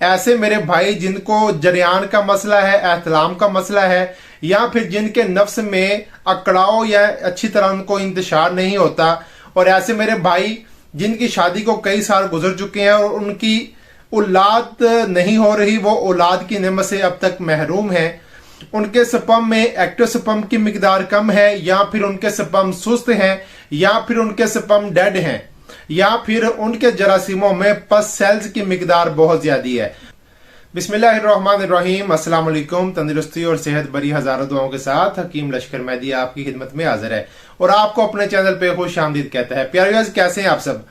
ऐसे मेरे भाई जिनको जरियान का मसला है, एहतलाम का मसला है, या फिर जिनके नफ्स में अकड़ाव या अच्छी तरह उनको इंतशार नहीं होता, और ऐसे मेरे भाई जिनकी शादी को कई साल गुजर चुके हैं और उनकी औलाद नहीं हो रही, वो औलाद की नेमत से अब तक महरूम है, उनके स्पर्म में एक्टिव स्पर्म की मिकदार कम है, या फिर उनके स्पर्म सुस्त हैं, या फिर उनके स्पर्म डेड हैं, या फिर उनके जरासीमों में पस सेल्स की मिकदार बहुत ज्यादा है। बिस्मिल्लाहिर्रहमानिर्रहीम, अस्सलाम वालेकुम। तंदुरुस्ती और सेहत भरी हजारों दुआओं के साथ हकीम लश्कर मेहदी आपकी खिदमत में हाजिर है और आपको अपने चैनल पे खुश आमदीद कहता है। प्यारे व्यूअर्स, कैसे हैं आप सब?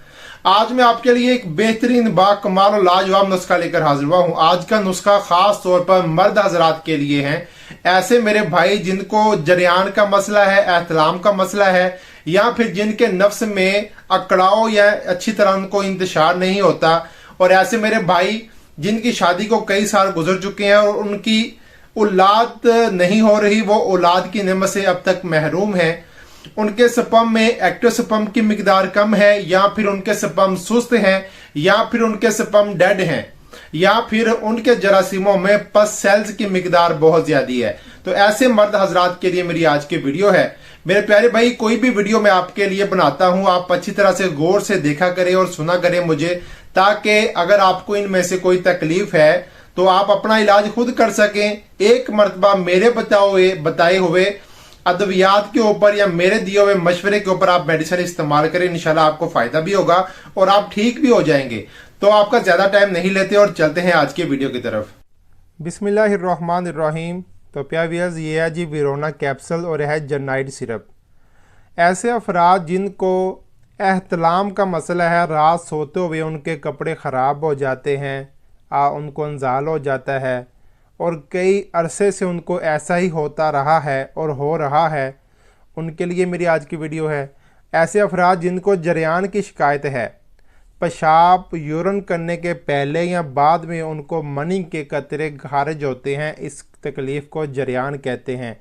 आज मैं आपके लिए एक बेहतरीन बाकमाल और लाजवाब नुस्खा लेकर हाजिर हुआ हूं। आज का नुस्खा खास तौर पर मर्द हजरात के लिए है। ऐसे मेरे भाई जिनको जरियान का मसला है, एहतलाम का मसला है, या फिर जिनके नफ्स में अकड़ाव या अच्छी तरह उनको इंतशार नहीं होता, और ऐसे मेरे भाई जिनकी शादी को कई साल गुजर चुके हैं और उनकी औलाद नहीं हो रही, वो औलाद की नेमत से अब तक महरूम है, उनके स्पर्म में एक्टिव स्पर्म की मिकदार कम है, या फिर उनके स्पर्म सुस्त हैं, या फिर उनके स्पर्म डेड हैं, या फिर उनके जरासीमों में पस सेल्स की मिकदार बहुत ज्यादा है। तो ऐसे मर्द हजरात के लिए मेरी आज की वीडियो है। मेरे प्यारे भाई, कोई भी वीडियो मैं आपके लिए बनाता हूं, आप अच्छी तरह से गौर से देखा करें और सुना करें मुझे, ताकि अगर आपको इनमें से कोई तकलीफ है तो आप अपना इलाज खुद कर सकें। एक मरतबा मेरे बताए हुए अद्वियात के ऊपर या मेरे दिए हुए मशवरे के ऊपर आप मेडिसिन इस्तेमाल करें, इंशाल्लाह आपको फायदा भी होगा और आप ठीक भी हो जाएंगे। तो आपका ज्यादा टाइम नहीं लेते और चलते हैं आज के वीडियो की तरफ। बिस्मिल्लाहिर्रहमानिर्रहीम। तो प्यारे व्यूअर्स, ये है जी विरोना कैप्सूल और है जर्नाइड सिरप। ऐसे अफराद जिनको एहतलाम का मसला है, रात सोते हुए उनके कपड़े ख़राब हो जाते हैं, उनको अंजाल हो जाता है और कई अरसे से उनको ऐसा ही होता रहा है और हो रहा है, उनके लिए मेरी आज की वीडियो है। ऐसे अफराद जिनको जरियान की शिकायत है, पेशाब यूरिन करने के पहले या बाद में उनको मनी के कतरे खारिज होते हैं, इस तकलीफ़ को जरियान कहते हैं,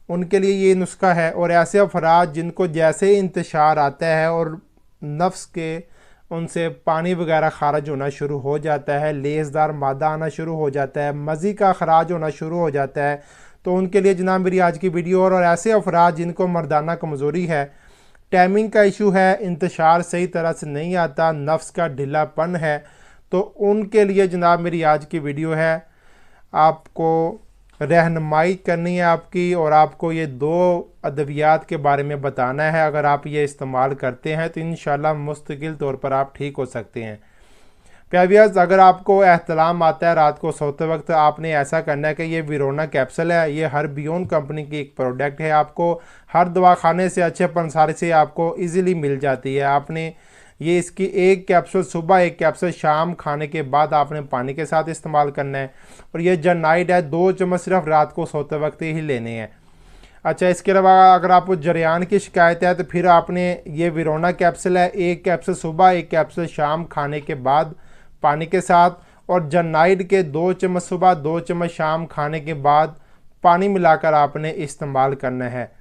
उनके लिए ये नुस्खा है। और ऐसे अफराद जिनको जैसे ही इंतशार आता है और नफ्स के उनसे पानी वगैरह खारिज होना शुरू हो जाता है, लेज़दार मादा आना शुरू हो जाता है, मज़ी का खराज होना शुरू हो जाता है, तो उनके लिए जनाब मेरी आज की वीडियो। और ऐसे अफराद जिनको मर्दाना कमज़ोरी है, टाइमिंग का इशू है, इंतशार सही तरह से नहीं आता, नफ्स का ढीलापन है, तो उनके लिए जनाब मेरी आज की वीडियो है। आपको रहनुमाई करनी है आपकी, और आपको ये दो अद्वियात के बारे में बताना है। अगर आप ये इस्तेमाल करते हैं तो इंशाल्लाह मुस्तकिल तौर पर आप ठीक हो सकते हैं। प्यारे व्यूअर्स, अगर आपको एहतलाम आता है रात को सोते वक्त, आपने ऐसा करना है कि ये विरोना कैप्सूल है, ये हर्बियोन कंपनी की एक प्रोडक्ट है, आपको हर दवाखाने से अच्छे पंसारे से आपको ईज़िली मिल जाती है। आपने ये इसकी एक कैप्सूल सुबह, एक कैप्सूल शाम खाने के बाद आपने पानी के साथ इस्तेमाल करना है। और ये जर्नाइड है, 2 चम्मच सिर्फ रात को सोते वक्त ही लेने हैं। अच्छा, इसके अलावा अगर आपको जरियान की शिकायत है तो फिर आपने ये विरोना कैप्सूल है, एक कैप्सूल सुबह, एक कैप्सूल शाम खाने के बाद पानी के साथ, और जर्नाइड के 2 चम्मच सुबह, 2 चम्मच शाम खाने के बाद पानी मिलाकर आपने इस्तेमाल करना है।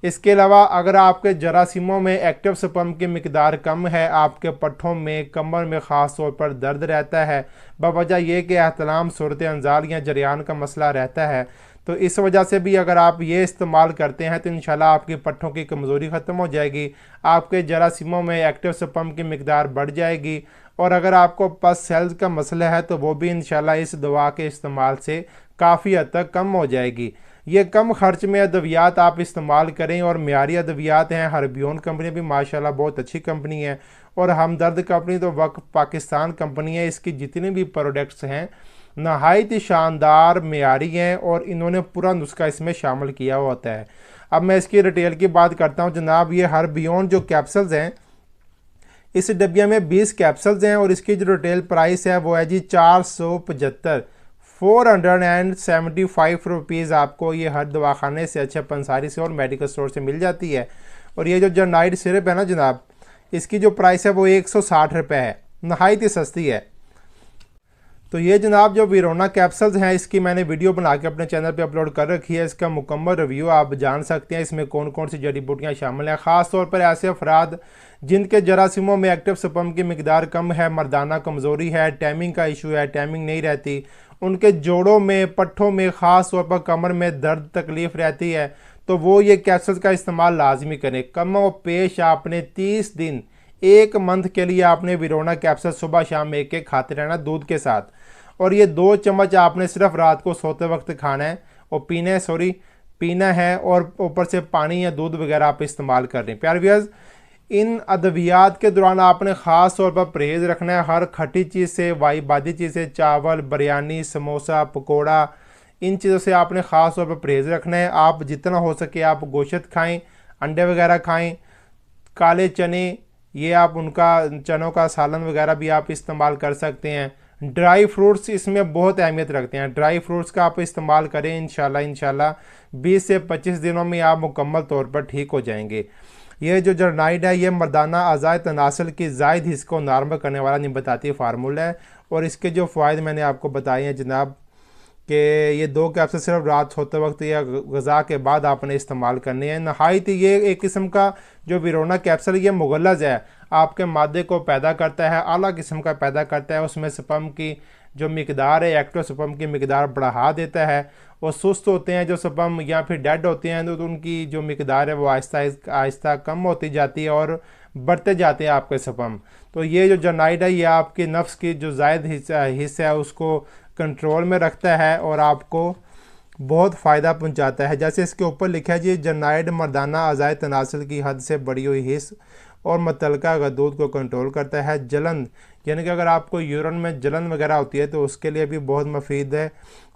इसके अलावा अगर आपके जरासीमों में एक्टिव स्पर्म की मिकदार कम है, आपके पट्ठों में, कमर में ख़ास तौर पर दर्द रहता है, बवजह ये कि एहतलाम, सूरत अंजाल या जरियान का मसला रहता है, तो इस वजह से भी अगर आप ये इस्तेमाल करते हैं तो इंशाल्लाह आपकी पट्ठों की कमज़ोरी ख़त्म हो जाएगी, आपके जरासीमों में एक्टिव स्पर्म की मिकदार बढ़ जाएगी, और अगर आपको पस सेल्स का मसला है तो वो भी इंशाल्लाह इस दवा के इस्तेमाल से काफ़ी हद तक कम हो जाएगी। ये कम खर्च में अद्वियात आप इस्तेमाल करें, और मियारी अद्वियात हैं। हर्बियोन कंपनी भी माशाल्लाह बहुत अच्छी कंपनी है, और हमदर्द कंपनी तो वक्फ पाकिस्तान कंपनी है। इसकी जितने भी प्रोडक्ट्स हैं नहायत ही शानदार मियारी हैं, और इन्होंने पूरा नुस्खा इसमें शामिल किया हुआ होता है। अब मैं इसकी रिटेल की बात करता हूँ जनाब। ये हर्बियोन जो कैप्सूल्स हैं, इस डब्बिया में 20 कैप्सूल्स हैं, और इसकी जो रिटेल प्राइस है वो है जी 475, 475 रुपीज़। आपको ये हर दवाखाने से, अच्छे पंसारी से और मेडिकल स्टोर से मिल जाती है। और ये जो जर्नाइड सिरप है ना जनाब, इसकी जो प्राइस है वो 160 रुपये है, नहायत ही सस्ती है। तो ये जनाब जो विरोना कैप्सूल्स हैं, इसकी मैंने वीडियो बना के अपने चैनल पे अपलोड कर रखी है। इसका मुकम्मल रिव्यू आप जान सकते हैं, इसमें कौन कौन सी जड़ी बूटियाँ शामिल हैं। ख़ास तौर पर ऐसे अफराद जिनके जरासीमों में एक्टिव स्पर्म की मिकदार कम है, मर्दाना कमज़ोरी है, टाइमिंग का इशू है, टाइमिंग नहीं रहती, उनके जोड़ों में, पट्ठों में, ख़ास तौर पर कमर में दर्द तकलीफ़ रहती है, तो वो ये कैप्सूल्स का इस्तेमाल लाजमी करें। कम व पेश आपने 30 दिन, 1 मंथ के लिए आपने विरोना कैप्सूल सुबह शाम एक एक खाते रहना दूध के साथ। और ये 2 चम्मच आपने सिर्फ रात को सोते वक्त खाना है और पीना है, और ऊपर से पानी या दूध वगैरह आप इस्तेमाल कर रहे हैं। प्यारे व्यूअर्स, इन अद्वियात के दौरान आपने ख़ास तौर पर परहेज़ रखना है हर खट्टी चीज़ से, वाईबादी चीज़ से, चावल, बिरयानी, समोसा, पकोड़ा, इन चीज़ों से आपने ख़ास तौर पर परहेज़ रखना है। आप जितना हो सके आप गोश्त खाएं, अंडे वगैरह खाएं, काले चने, ये आप उनका चनों का सालन वगैरह भी आप इस्तेमाल कर सकते हैं। ड्राई फ्रूट्स इसमें बहुत अहमियत रखते हैं, ड्राई फ्रूट्स का आप इस्तेमाल करें। इंशाल्लाह 20 से 25 दिनों में आप मुकम्मल तौर पर ठीक हो जाएंगे। ये जो जर्नाइड है, ये मर्दाना अज़ाए तनासल की ज़ायद हिस्से को नॉर्मल करने वाला निबताती फार्मूला है। और इसके जो फ़ायदे मैंने आपको बताए हैं जनाब, कि ये 2 कैप्सूल सिर्फ रात सोते वक्त या गज़ा के बाद आपने इस्तेमाल करने हैं। नहायत ये एक किस्म का जो विरोना कैप्सूल ये मुगल्लज़ है, आपके मादे को पैदा करता है, आला किस्म का पैदा करता है। उसमें स्पर्म की जो मिकदार है, एक्टिव स्पर्म की मिकदार बढ़ा देता है। और सुस्त होते हैं जो स्पर्म या फिर डेड होते हैं, तो उनकी जो मिकदार है वो आहिस्ता आहिस्ता कम होती जाती है और बढ़ते जाते हैं आपके स्पर्म। तो ये जो जर्नाइड है, ये आपके नफ्स की जो ज़ायद हिस्सा है उसको कंट्रोल में रखता है और आपको बहुत फ़ायदा पहुंचाता है। जैसे इसके ऊपर लिखा है जी, जर्नाइड मर्दाना अज़ाए तनासल की हद से बढ़ी हुई हिस्स और मुतल्लिका गदूद को कंट्रोल करता है। जलन, यानी कि अगर आपको यूरिन में जलन वगैरह होती है तो उसके लिए भी बहुत मुफीद है।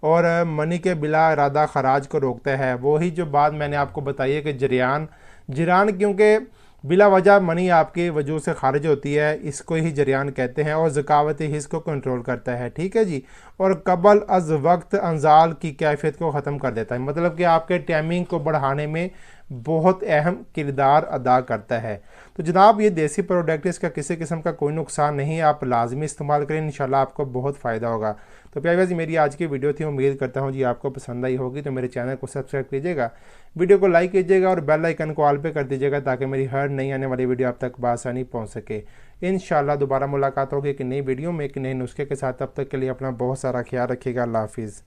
और मनी के बिला इरादा खराज को रोकता है। वही जो बात मैंने आपको बताई है कि जरियान, क्योंकि बिला वजह मनी आपके वजूद से खारिज होती है, इसको ही जरियान कहते हैं। और ज़कावती हिस्स को कंट्रोल करता है, ठीक है जी। और कबल अज वक्त अंजाल की कैफियत को ख़त्म कर देता है, मतलब कि आपके टाइमिंग को बढ़ाने में बहुत अहम किरदार अदा करता है। तो जनाब ये देसी प्रोडक्ट, इसका किसी किस्म का कोई नुकसान नहीं है, आप लाजमी इस्तेमाल करें, इंशाल्लाह आपको बहुत फ़ायदा होगा। तो प्यारे जी, मेरी आज की वीडियो थी, उम्मीद करता हूँ जी आपको पसंद आई होगी। तो मेरे चैनल को सब्सक्राइब कीजिएगा, वीडियो को लाइक कीजिएगा और बेल आइकन को ऑल पे कर दीजिएगा, ताकि मेरी हर नई आने वाली वीडियो आप तक बआसानी पहुँच सके। इंशाल्लाह दोबारा मुलाकात होगी एक नई वीडियो में एक नए नुस्खे के साथ। तब तक के लिए अपना बहुत सारा ख्याल रखिएगा। अल्लाह हाफिज़।